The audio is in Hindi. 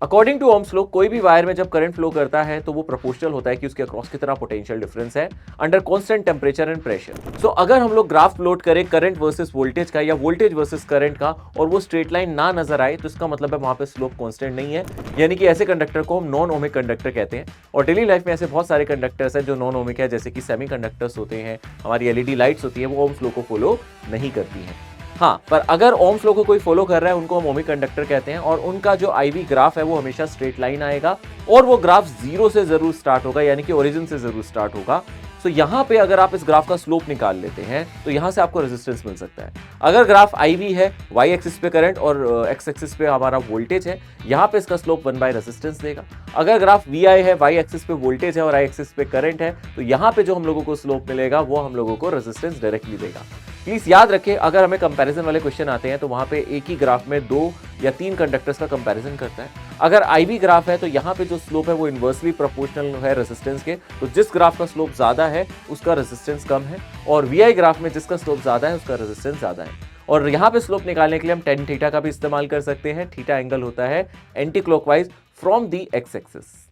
अकॉर्डिंग टू ओम्स लॉ कोई भी वायर में जब करंट फ्लो करता है तो वो प्रोपोर्शनल होता है कि उसके अक्रॉस कितना पोटेंशियल डिफरेंस है under constant temperature and pressure. So अगर हम लोग ग्राफ प्लॉट करें करंट वर्सेस वोल्टेज का या वोल्टेज वर्सेस करंट का और वो स्ट्रेट लाइन ना नजर आए तो इसका मतलब है वहां पे स्लोप कांस्टेंट नहीं है, यानी कि ऐसे कंडक्टर को हम नॉन ओमिक कंडक्टर कहते हैं। और डेली लाइफ में ऐसे बहुत सारे कंडक्टर्स हैं जो नॉन ओमिक है, जैसे कि सेमीकंडक्टर्स होते हैं, हमारी एलईडी लाइट्स होती है, वो ओम्स लॉ को फॉलो नहीं करती हैं। हाँ, पर अगर ओम्स लॉ को कोई फॉलो कर रहा है उनको हम ओमिक कंडक्टर कहते हैं और उनका जो आईवी ग्राफ है वो हमेशा स्ट्रेट लाइन आएगा और वो ग्राफ जीरो से जरूर स्टार्ट होगा, यानी कि ओरिजिन से जरूर स्टार्ट होगा। सो यहाँ पे अगर आप इस ग्राफ का स्लोप निकाल लेते हैं तो यहाँ से आपको रेजिस्टेंस मिल सकता है। अगर ग्राफ आईवी है, वाई एक्सिस पे करंट और एक्स एक्सिस पे हमारा वोल्टेज है, यहाँ पे इसका स्लोप 1 बाय रेजिस्टेंस देगा। अगर ग्राफ वी आई है, वाई एक्सिस पे वोल्टेज है और आई एक्सिस पे करंट है, तो यहाँ पे जो हम लोगों को स्लोप मिलेगा वो हम लोगों को रेजिस्टेंस डायरेक्टली देगा। प्लीज याद रखें, अगर हमें कंपैरिजन वाले क्वेश्चन आते हैं तो वहां पे एक ही ग्राफ में 2 या 3 कंडक्टर्स का कंपैरिजन करता है। अगर आईवी ग्राफ है तो यहाँ पे जो स्लोप है वो इन्वर्सली प्रोपोर्शनल है रेजिस्टेंस के, तो जिस ग्राफ का स्लोप ज्यादा है उसका रेजिस्टेंस कम है, और वीआई ग्राफ में जिसका स्लोप ज्यादा है उसका रेजिस्टेंस ज्यादा है। और यहाँ पे स्लोप निकालने के लिए हम टेन थीटा का भी इस्तेमाल कर सकते हैं। थीटा एंगल होता है anti clockwise from the x axis.